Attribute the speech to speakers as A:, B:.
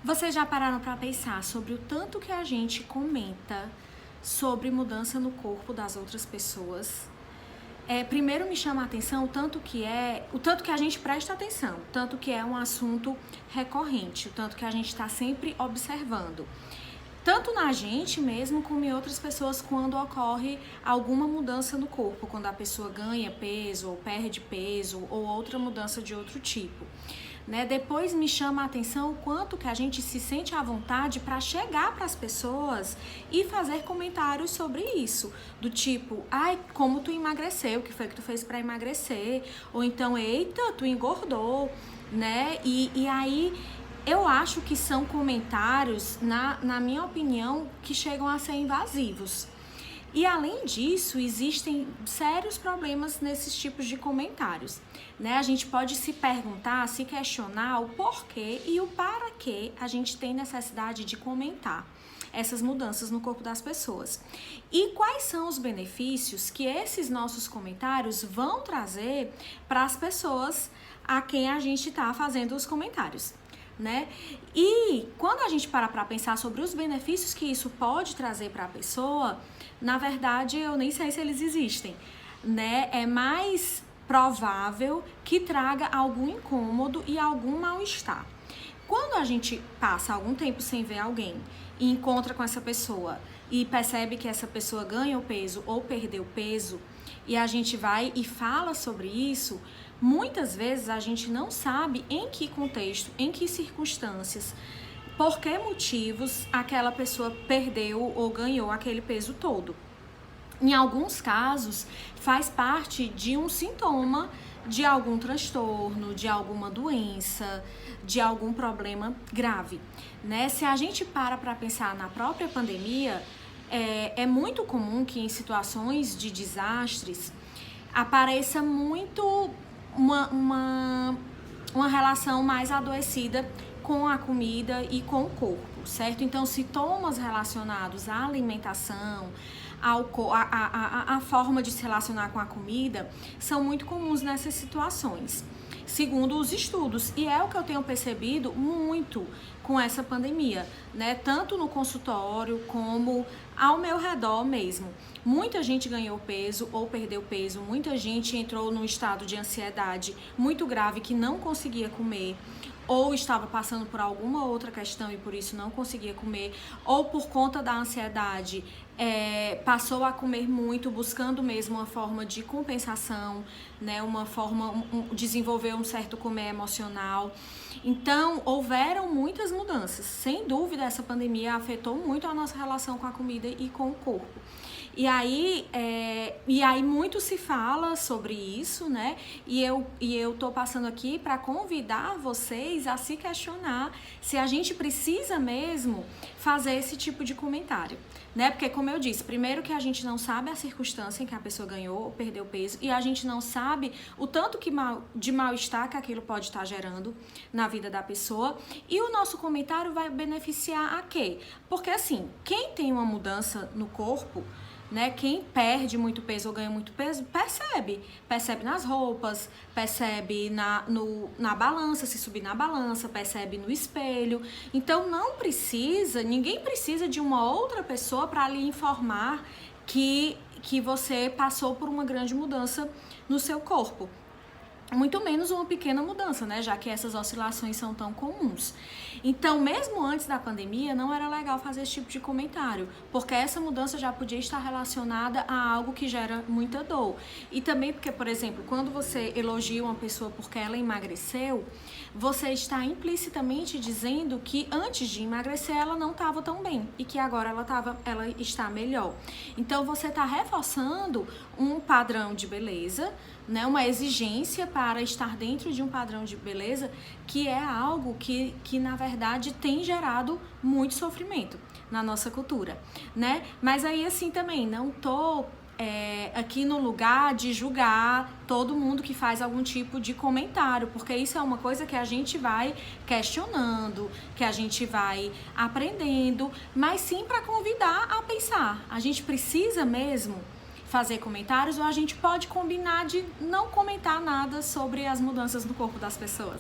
A: Vocês já pararam para pensar sobre o tanto que a gente comenta sobre mudança no corpo das outras pessoas? Primeiro me chama a atenção o tanto que a gente presta atenção, o tanto que é um assunto recorrente, o tanto que a gente está sempre observando. Tanto na gente mesmo como em outras pessoas quando ocorre alguma mudança no corpo, quando a pessoa ganha peso ou perde peso ou outra mudança de outro tipo. Depois me chama a atenção o quanto que a gente se sente à vontade para chegar para as pessoas e fazer comentários sobre isso, do tipo, ai, como tu emagreceu, o que foi que tu fez para emagrecer? Ou então, eita, tu engordou, né? E aí eu acho que são comentários, na minha opinião, que chegam a ser invasivos. E além disso, existem sérios problemas nesses tipos de comentários, né? A gente pode se perguntar, se questionar o porquê e o para que a gente tem necessidade de comentar essas mudanças no corpo das pessoas. E quais são os benefícios que esses nossos comentários vão trazer para as pessoas a quem a gente está fazendo os comentários, né? E quando a gente para pensar sobre os benefícios que isso pode trazer para a pessoa, na verdade eu nem sei se eles existem, né? É mais provável que traga algum incômodo e algum mal-estar. Quando a gente passa algum tempo sem ver alguém e encontra com essa pessoa e percebe que essa pessoa ganhou peso ou perdeu peso, e a gente vai e fala sobre isso, muitas vezes a gente não sabe em que contexto, em que circunstâncias, por que motivos aquela pessoa perdeu ou ganhou aquele peso todo. Em alguns casos, faz parte de um sintoma de algum transtorno, de alguma doença, de algum problema grave, né? Se a gente para pensar na própria pandemia, é muito comum que em situações de desastres apareça muito uma relação mais adoecida com a comida e com o corpo, certo? Então, sintomas relacionados à alimentação, a forma de se relacionar com a comida, são muito comuns nessas situações, segundo os estudos. E é o que eu tenho percebido muito com essa pandemia, né? Tanto no consultório como ao meu redor mesmo. Muita gente ganhou peso ou perdeu peso, muita gente entrou num estado de ansiedade muito grave que não conseguia comer, ou estava passando por alguma outra questão e por isso não conseguia comer, ou por conta da ansiedade passou a comer muito, buscando mesmo uma forma de compensação, né? Desenvolver um certo comer emocional. Então, houveram muitas mudanças. Sem dúvida, essa pandemia afetou muito a nossa relação com a comida e com o corpo. E aí muito se fala sobre isso, né? E eu tô passando aqui para convidar vocês a se questionar se a gente precisa mesmo fazer esse tipo de comentário, né? Porque, como eu disse, primeiro que a gente não sabe a circunstância em que a pessoa ganhou ou perdeu peso, e a gente não sabe o tanto de mal-estar que aquilo pode estar gerando na vida da pessoa, e o nosso comentário vai beneficiar a quê? Porque, assim, quem tem uma mudança no corpo, né, quem perde muito peso ou ganha muito peso, percebe nas roupas, percebe na balança, se subir na balança, percebe no espelho. Então ninguém precisa de uma outra pessoa para lhe informar que você passou por uma grande mudança no seu corpo. Muito menos uma pequena mudança, né? Já que essas oscilações são tão comuns. Então, mesmo antes da pandemia, não era legal fazer esse tipo de comentário, porque essa mudança já podia estar relacionada a algo que gera muita dor. E também porque, por exemplo, quando você elogia uma pessoa porque ela emagreceu, você está implicitamente dizendo que antes de emagrecer ela não estava tão bem e que agora ela está melhor. Então, você está reforçando um padrão de beleza, né? Uma exigência para estar dentro de um padrão de beleza que é algo que na verdade tem gerado muito sofrimento na nossa cultura, né? Mas aí assim também não tô aqui no lugar de julgar todo mundo que faz algum tipo de comentário, porque isso é uma coisa que a gente vai questionando, que a gente vai aprendendo, mas sim para convidar a pensar. A gente precisa mesmo fazer comentários ou a gente pode combinar de não comentar nada sobre as mudanças no corpo das pessoas?